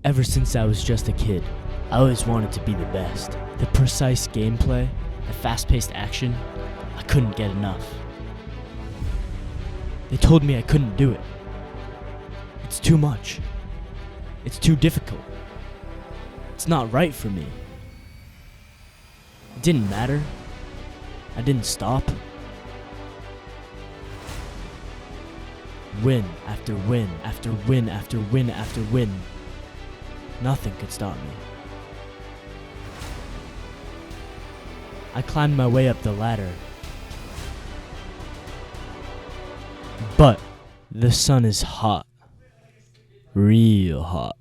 Ever since I was just a kid, I always wanted to be the best. The precise gameplay, the fast-paced action, I couldn't get enough. They told me I couldn't do it. It's too much. It's too difficult. It's not right for me. It didn't matter. I didn't stop. Win after win after win after win after win. Nothing could stop me. I climbed my way up the ladder. But the sun is hot. Real hot.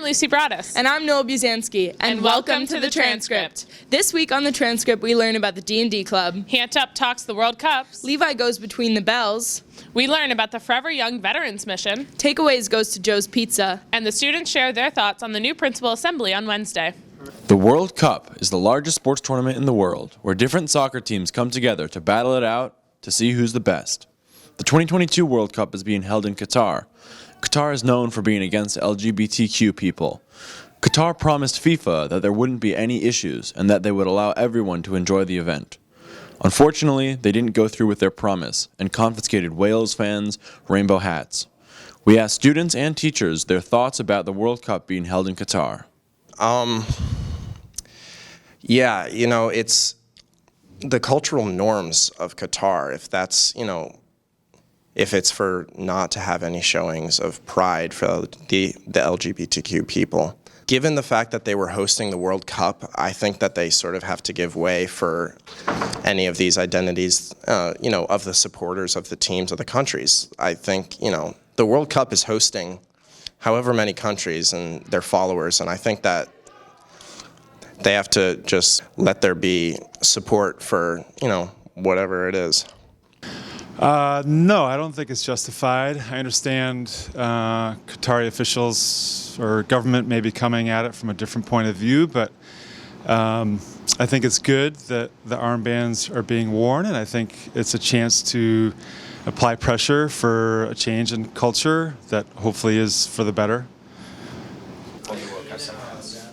Lucy Broaddus. And I'm Noah Buzansky. And welcome to the Transcript. This week on the Transcript, we learn about the D&D Club. Hant Up talks the World Cups. Levi goes between the bells. We learn about the Forever Young Veterans Mission. Takeaways goes to Joe's Pizza. And the students share their thoughts on the new principal assembly on Wednesday. The World Cup is the largest sports tournament in the world, where different soccer teams come together to battle it out to see who's the best. The 2022 World Cup is being held in Qatar. Qatar is known for being against LGBTQ people. Qatar promised FIFA that there wouldn't be any issues and that they would allow everyone to enjoy the event. Unfortunately, they didn't go through with their promise and confiscated Wales fans' rainbow hats. We asked students and teachers their thoughts about the World Cup being held in Qatar. Yeah, it's the cultural norms of Qatar, if that's, if it's for not to have any showings of pride for the LGBTQ people. Given the fact that they were hosting the World Cup, I think that they sort of have to give way for any of these identities, of the supporters of the teams of the countries. I think, the World Cup is hosting however many countries and their followers, and I think that they have to just let there be support for, whatever it is. No, I don't think it's justified. I understand Qatari officials or government may be coming at it from a different point of view, but I think it's good that the armbands are being worn, and I think it's a chance to apply pressure for a change in culture that hopefully is for the better.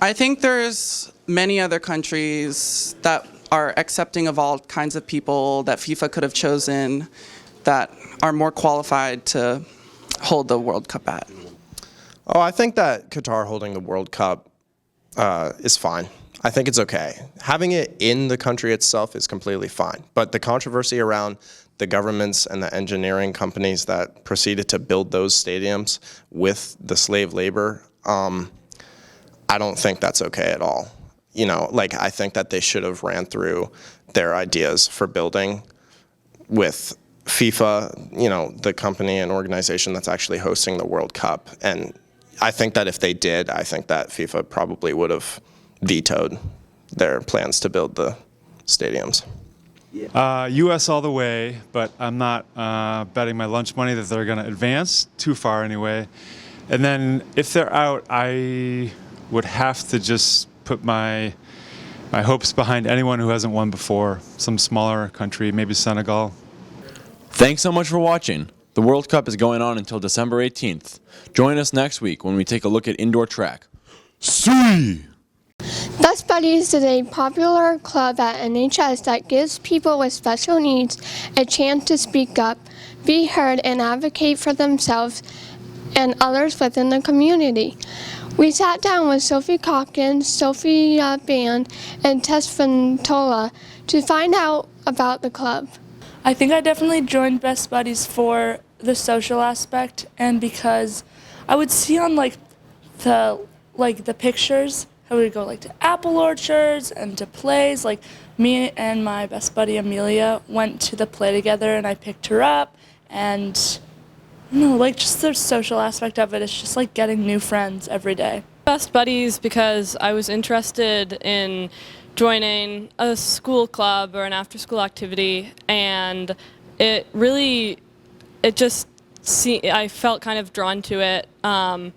I think there's many other countries that are accepting of all kinds of people that FIFA could have chosen that are more qualified to hold the World Cup at. Oh, I think that Qatar holding the World Cup is fine. I think it's okay. Having it in the country itself is completely fine. But the controversy around the governments and the engineering companies that proceeded to build those stadiums with the slave labor, I don't think that's okay at all. I think that they should have ran through their ideas for building with FIFA, the company and organization that's actually hosting the World Cup. And I think that if they did, I think that FIFA probably would have vetoed their plans to build the stadiums. U.S. all the way, but I'm not betting my lunch money that they're going to advance too far anyway. And then if they're out, I would have to just put my hopes behind anyone who hasn't won before. Some smaller country, maybe Senegal. Thanks so much for watching. The World Cup is going on until December 18th. Join us next week when we take a look at indoor track. See! Best Buddies is a popular club at NHS that gives people with special needs a chance to speak up, be heard, and advocate for themselves and others within the community. We sat down with Sophie Calkins, Sophie Band, and Tess Ventola to find out about the club. I think I definitely joined Best Buddies for the social aspect and because I would see on the pictures how we would go to apple orchards and to plays. Like me and my best buddy Amelia went to the play together and I picked her up and just the social aspect of it. It's just like getting new friends every day. Best Buddies because I was interested in joining a school club or an after-school activity, and I felt kind of drawn to it. I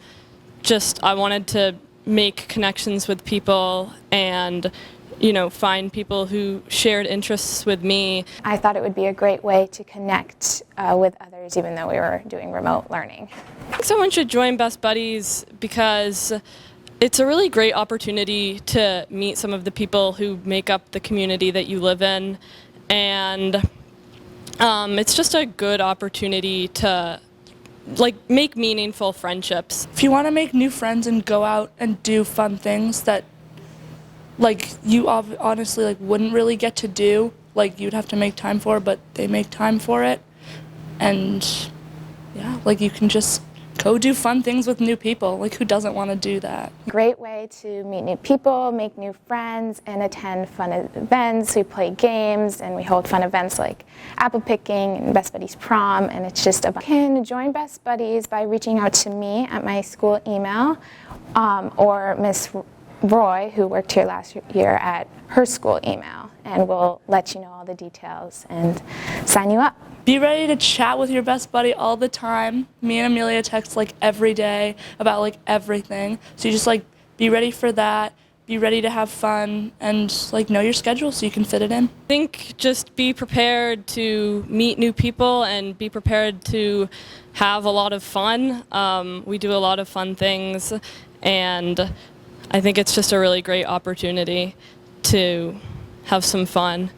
wanted to make connections with people and find people who shared interests with me. I thought it would be a great way to connect with others even though we were doing remote learning. I think someone should join Best Buddies because it's a really great opportunity to meet some of the people who make up the community that you live in, and it's just a good opportunity to make meaningful friendships. If you want to make new friends and go out and do fun things that you honestly wouldn't really get to do, you'd have to make time for, but they make time for it, and yeah, you can just go do fun things with new people. Who doesn't want to do that? Great way to meet new people, make new friends, and attend fun events. We play games and we hold fun events like apple picking and Best Buddies prom, and it's just You can join Best Buddies by reaching out to me at my school email or Miss Roy, who worked here last year, at her school email, and we'll let you know all the details and sign you up. Be ready to chat with your best buddy all the time. Me and Amelia text every day about everything. So you just be ready for that. Be ready to have fun and know your schedule so you can fit it in. I think just be prepared to meet new people and be prepared to have a lot of fun. We do a lot of fun things, and I think it's just a really great opportunity to have some fun.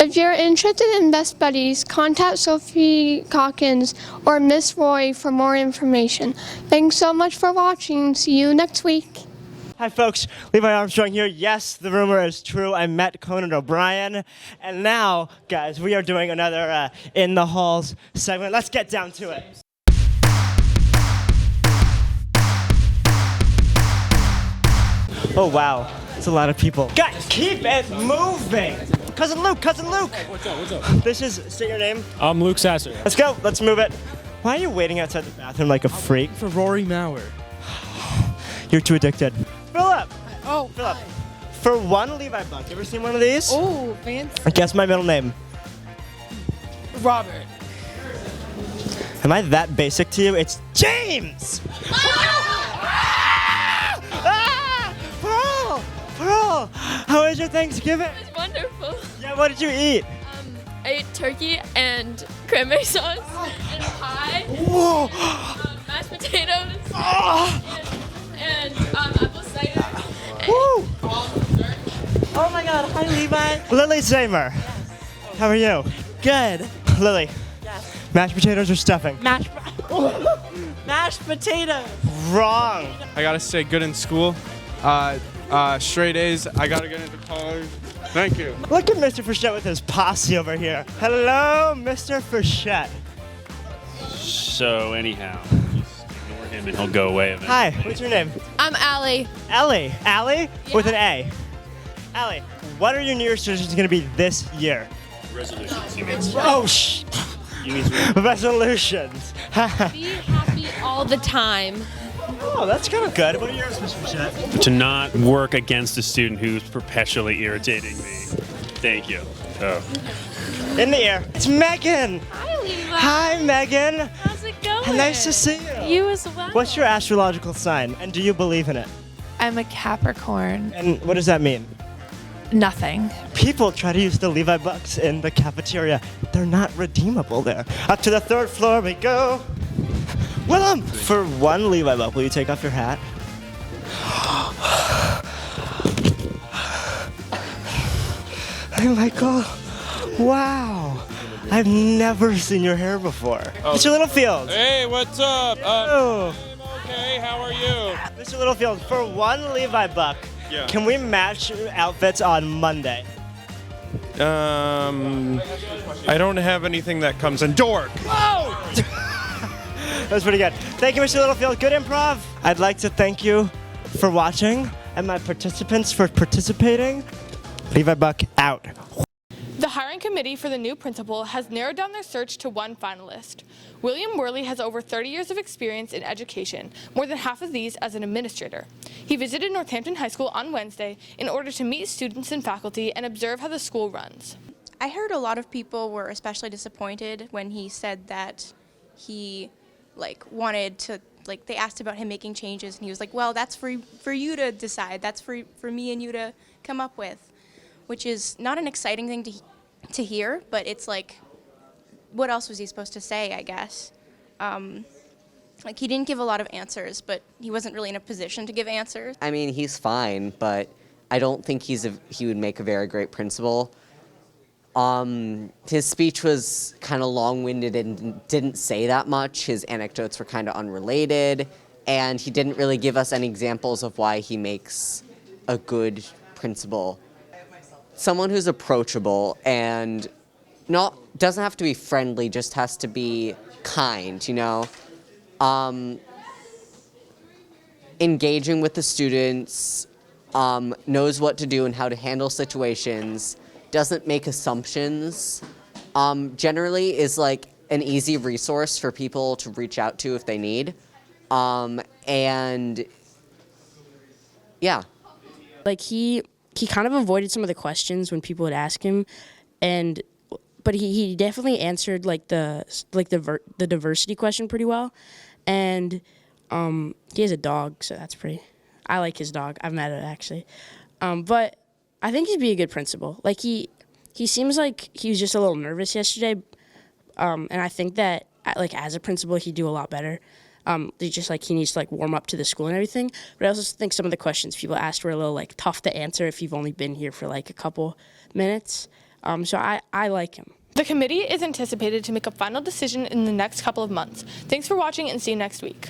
If you're interested in Best Buddies, contact Sophie Calkins or Miss Roy for more information. Thanks so much for watching. See you next week. Hi folks, Levi Armstrong here. Yes, the rumor is true. I met Conan O'Brien. And now, guys, we are doing another In the Halls segment. Let's get down to it. Oh wow, it's a lot of people. Guys, keep it moving. Cousin Luke. What's up? This is, say your name. I'm Luke Sasser. Let's go, let's move it. Why are you waiting outside the bathroom like a freak? For Rory Mauer. You're too addicted. Philip! Oh, Philip. For one Levi buck, you ever seen one of these? Oh, fancy. Guess my middle name. Robert. Am I that basic to you? It's James! Pearl! How was your Thanksgiving? It was wonderful. Yeah, what did you eat? I ate turkey and cranberry sauce and pie. Whoa! Mashed potatoes and apple cider. Woo! Oh my god, hi Levi. Lily Zamer. How are you? Good. Lily. Yes. Mashed potatoes or stuffing? Mashed potatoes. Wrong. I gotta stay good in school. Straight A's. I gotta get into college. Thank you. Look at Mr. Frechette with his posse over here. Hello, Mr. Frechette. So anyhow, just ignore him and he'll go away eventually. Hi, what's your name? I'm Allie. Ellie. Allie? Yeah. With an A. Allie, what are your New Year's resolutions going to be this year? Resolutions, he means. Oh, shh. He means Resolutions. Be happy all the time. Oh, that's kind of good. What are yours, Mr. Bichette? To not work against a student who's perpetually irritating me. Thank you. Oh. In the air, it's Megan. Hi, Levi. Hi, Megan. How's it going? Nice to see you. You as well. What's your astrological sign, and do you believe in it? I'm a Capricorn. And what does that mean? Nothing. People try to use the Levi bucks in the cafeteria. They're not redeemable there. Up to the 3rd floor we go. Willem! For 1 Levi buck, will you take off your hat? Hey, Michael. Wow. I've never seen your hair before. Mr. Littlefield. Hey, what's up? Oh. Okay, how are you? Mr. Littlefield, for 1 Levi buck, can we match outfits on Monday? I don't have anything that comes in. Dork! Whoa! That was pretty good. Thank you, Mr. Littlefield. Good improv. I'd like to thank you for watching and my participants for participating. Levi Buck out. The hiring committee for the new principal has narrowed down their search to 1 finalist. William Worley has over 30 years of experience in education, more than half of these as an administrator. He visited Northampton High School on Wednesday in order to meet students and faculty and observe how the school runs. I heard a lot of people were especially disappointed when he said that he wanted to, they asked about him making changes, and he was like, well, that's for you to decide. That's for me and you to come up with, which is not an exciting thing to hear, but it's like, what else was he supposed to say, I guess? He didn't give a lot of answers, but he wasn't really in a position to give answers. I mean, he's fine, but I don't think he would make a very great principal. His speech was kind of long-winded and didn't say that much. His anecdotes were kind of unrelated, and he didn't really give us any examples of why he makes a good principal. Someone who's approachable and doesn't have to be friendly, just has to be kind, you know? Engaging with the students, knows what to do and how to handle situations, doesn't make assumptions, generally is like an easy resource for people to reach out to if they need. And yeah. Like he kind of avoided some of the questions when people would ask him, but he definitely answered the diversity question pretty well, and he has a dog, so that's pretty. I like his dog. I've met it actually, but I think he'd be a good principal. Like he seems like he was just a little nervous yesterday, and I think that as a principal he'd do a lot better. He needs to warm up to the school and everything. But I also think some of the questions people asked were a little tough to answer if you've only been here for a couple minutes. So I like him. The committee is anticipated to make a final decision in the next couple of months. Thanks for watching and see you next week.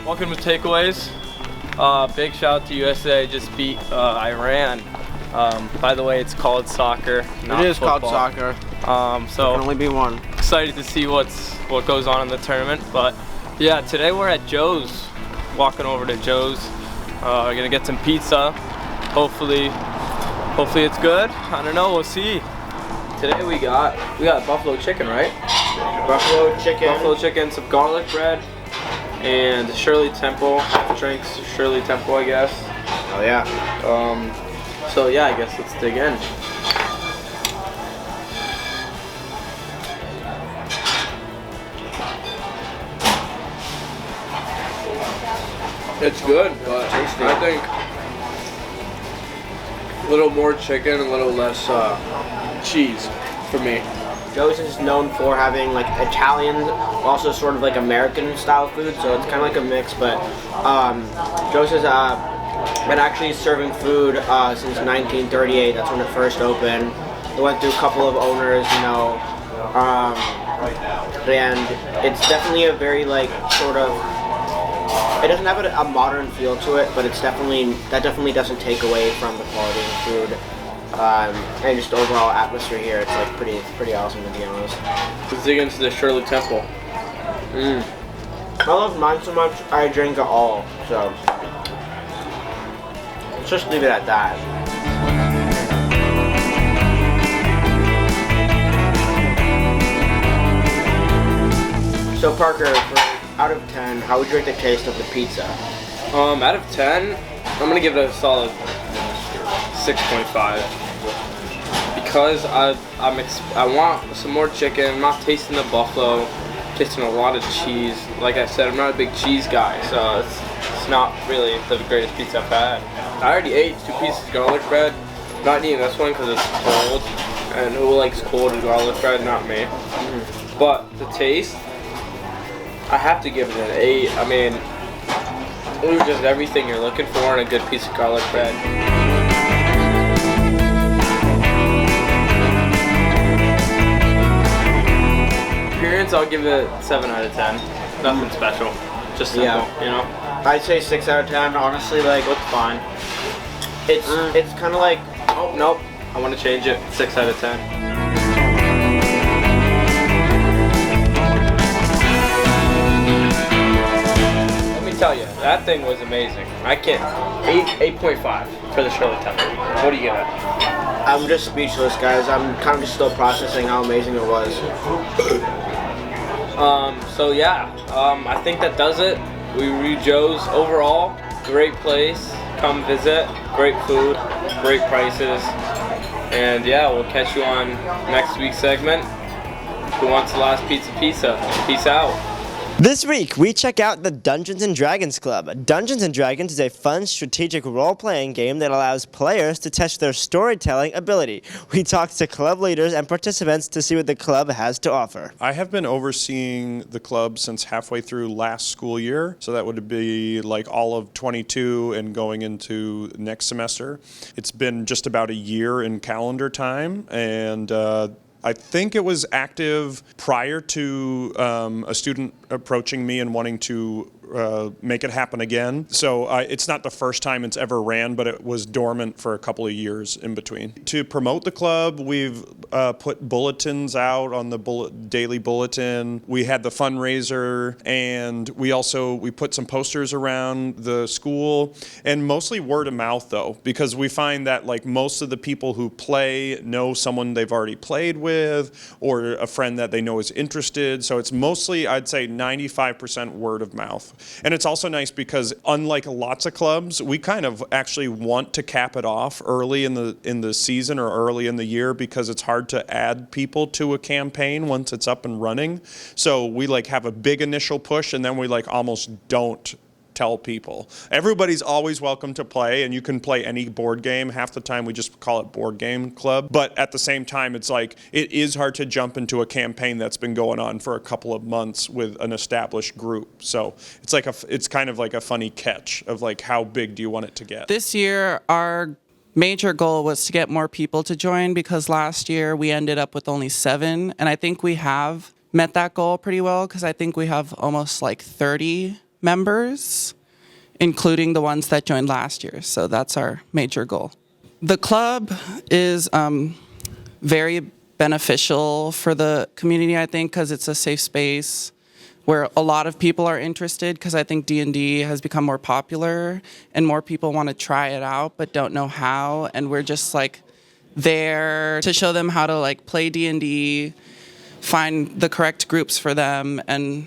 Welcome to Takeaways. Big shout out to USA, just beat Iran. By the way, it's called soccer, not It is football. called soccer. So there can only be one. Excited to see what goes on in the tournament. But yeah, today we're at Joe's. Walking over to Joe's. We're gonna get some pizza. Hopefully it's good. I don't know. We'll see. Today we got buffalo chicken, right? Buffalo chicken, some garlic bread. And Shirley Temple drinks, Shirley Temple, I guess. Oh yeah. So yeah, I guess let's dig in. It's good, but tasty. I think a little more chicken, a little less cheese for me. Joe's is known for having Italian, also sort of American style food, so it's kind of like a mix, but Joe's has been actually serving food since 1938. That's when it first opened. It went through a couple of owners, and it's definitely a very it doesn't have a modern feel to it, but that definitely doesn't take away from the quality of the food. And just the overall atmosphere here, it's pretty awesome, to be honest. Let's dig into the Shirley Temple. I love mine so much, I drink it all, so. just leave it at that. So Parker, out of 10, how would you rate the taste of the pizza? Out of 10, I'm gonna give it a solid 6.5 because I want some more chicken. I'm not tasting the buffalo, tasting a lot of cheese. Like I said, I'm not a big cheese guy, so it's not really the greatest pizza I've had. I already ate 2 pieces of garlic bread. I'm not eating this one because it's cold, and who likes cold garlic bread? Not me. But the taste, I have to give it an 8. I mean, it was just everything you're looking for in a good piece of garlic bread. Appearance, I'll give it 7 out of 10. Nothing special, just simple, you know? I'd say 6 out of 10. Honestly, like, Looks fine. it's kind of like, Oh, nope. I want to change it. 6 out of 10. Tell you, that thing was amazing. I can't. 8.5 for the Shirley Temple. What do you give it? I'm just speechless, guys. I'm kind of just still processing how amazing it was. So yeah, I think that does it. We reviewed Joe's overall. Great place. Come visit. Great food. Great prices. And yeah, we'll catch you on next week's segment. Who wants the last pizza? Peace out. This week, we check out the Dungeons & Dragons Club. Dungeons & Dragons is a fun, strategic role-playing game that allows players to test their storytelling ability. We talk to club leaders and participants to see what the club has to offer. I have been overseeing the club since halfway through last school year, so that would be like all of 22 and going into next semester. It's been just about a year in calendar time, and I think it was active prior to a student approaching me and wanting to make it happen again. So it's not the first time it's ever ran, but it was dormant for a couple of years in between. To promote the club, we've put bulletins out on the daily bulletin. We had the fundraiser, and we put some posters around the school, and mostly word of mouth though, because we find that like most of the people who play know someone they've already played with or a friend that they know is interested. So it's mostly, I'd say 95% word of mouth. And it's also nice because unlike lots of clubs, we kind of actually want to cap it off early in the season or early in the year because it's hard to add people to a campaign once it's up and running. So we like have a big initial push and then we like almost don't tell people. Everybody's always welcome to play, and you can play any board game. Half the time we just call it board game club. But at the same time, it's like it is hard to jump into a campaign that's been going on for a couple of months with an established group. So it's kind of like a funny catch of like how big do you want it to get. This year, our major goal was to get more people to join because last year we ended up with only 7, and I think we have met that goal pretty well because I think we have almost like 30 members, including the ones that joined last year. So that's our major goal. The club is very beneficial for the community, I think, because it's a safe space where a lot of people are interested because I think D&D has become more popular and more people want to try it out but don't know how. And we're just like there to show them how to like play D&D, find the correct groups for them, and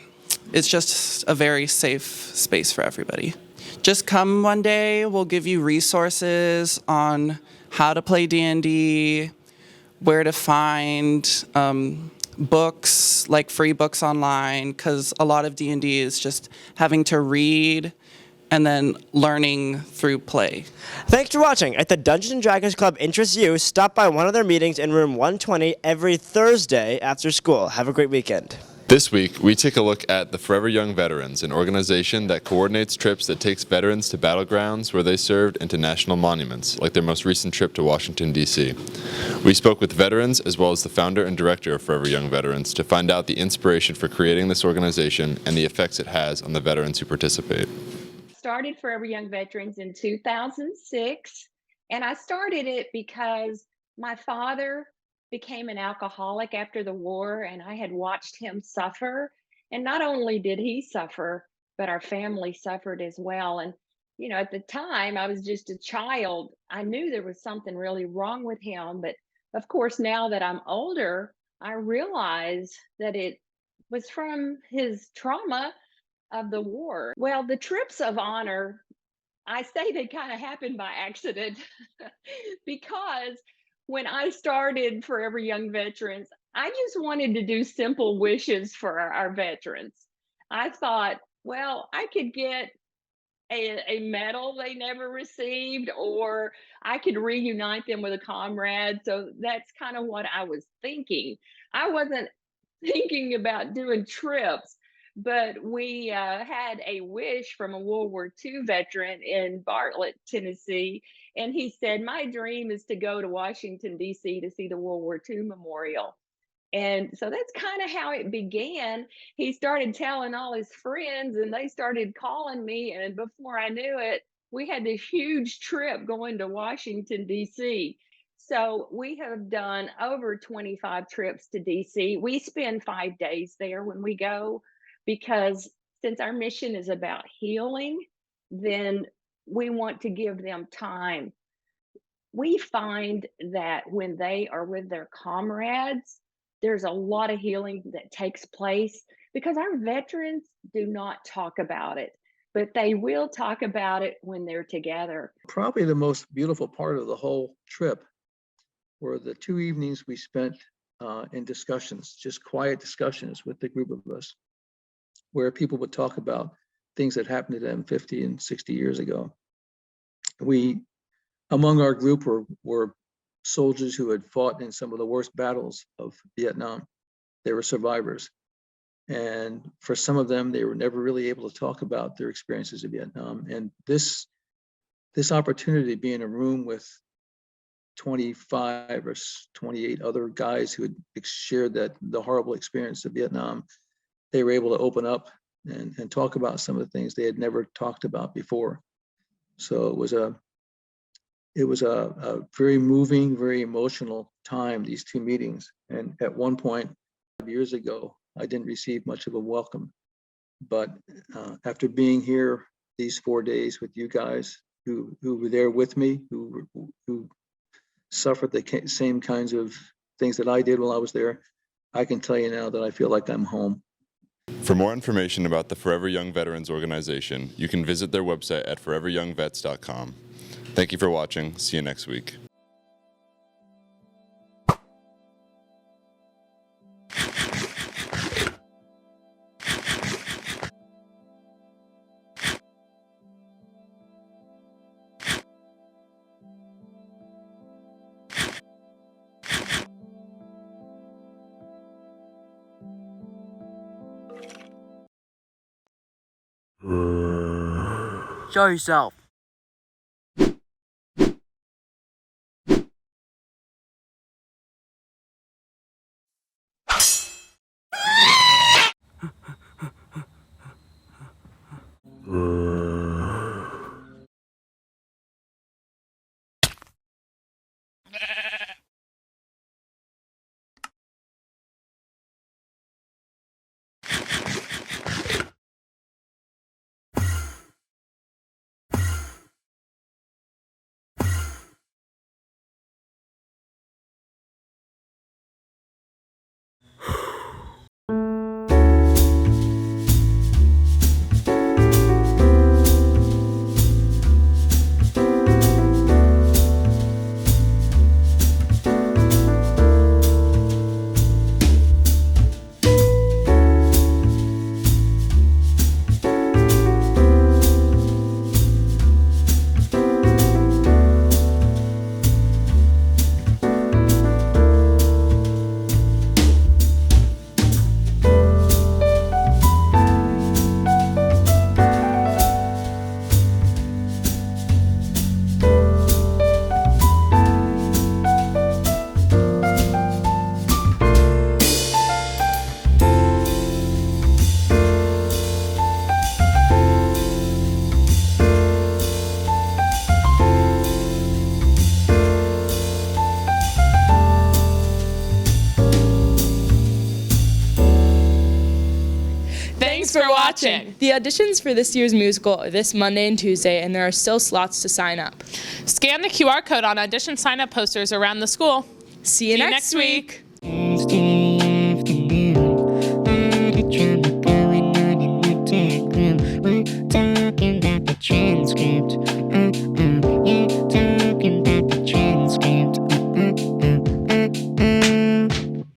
it's just a very safe space for everybody. Just come one day, we'll give you resources on how to play D&D, where to find books, like free books online, because a lot of D&D is just having to read and then learning through play. Thanks for watching. If the Dungeons & Dragons Club interests you, stop by one of their meetings in room 120 every Thursday after school. Have a great weekend. This week, we take a look at the Forever Young Veterans, an organization that coordinates trips that takes veterans to battlegrounds where they served and to national monuments, like their most recent trip to Washington, D.C. We spoke with veterans as well as the founder and director of Forever Young Veterans to find out the inspiration for creating this organization and the effects it has on the veterans who participate. Started Forever Young Veterans in 2006, and I started it because my father became an alcoholic after the war, and I had watched him suffer. And not only did he suffer, but our family suffered as well. And at the time I was just a child. I knew there was something really wrong with him, but of course, now that I'm older, I realize that it was from his trauma of the war. Well, the trips of honor, I say they kind of happened by accident because when I started Forever Young Veterans, I just wanted to do simple wishes for our veterans. I thought, well, I could get a medal they never received, or I could reunite them with a comrade. So that's kind of what I was thinking. I wasn't thinking about doing trips, but we had a wish from a World War II veteran in Bartlett, Tennessee. And he said, my dream is to go to Washington, D.C. to see the World War II memorial. And so that's kind of how it began. He started telling all his friends, and they started calling me. And before I knew it, we had this huge trip going to Washington, D.C. So we have done over 25 trips to DC. We spend 5 days there when we go, because since our mission is about healing, then we want to give them time. We find that when they are with their comrades, there's a lot of healing that takes place because our veterans do not talk about it, but they will talk about it when they're together. Probably the most beautiful part of the whole trip were the 2 evenings we spent in discussions, just quiet discussions with the group of us, where people would talk about things that happened to them 50 and 60 years ago. Among our group were soldiers who had fought in some of the worst battles of Vietnam. They were survivors. And for some of them, they were never really able to talk about their experiences in Vietnam. And this opportunity to be in a room with 25 or 28 other guys who had shared the horrible experience of Vietnam, they were able to open up and talk about some of the things they had never talked about before. So it was a very moving, very emotional time, these 2 meetings. And at one point, 5 years ago, I didn't receive much of a welcome. But after being here these 4 days with you guys who were there with me, who suffered the same kinds of things that I did while I was there, I can tell you now that I feel like I'm home. For more information about the Forever Young Veterans organization, you can visit their website at foreveryoungvets.com. Thank you for watching. See you next week. Show yourself. watching. The auditions for this year's musical are this Monday and Tuesday, and there are still slots to sign up. Scan the QR code on audition sign-up posters around the school. See you next week. week.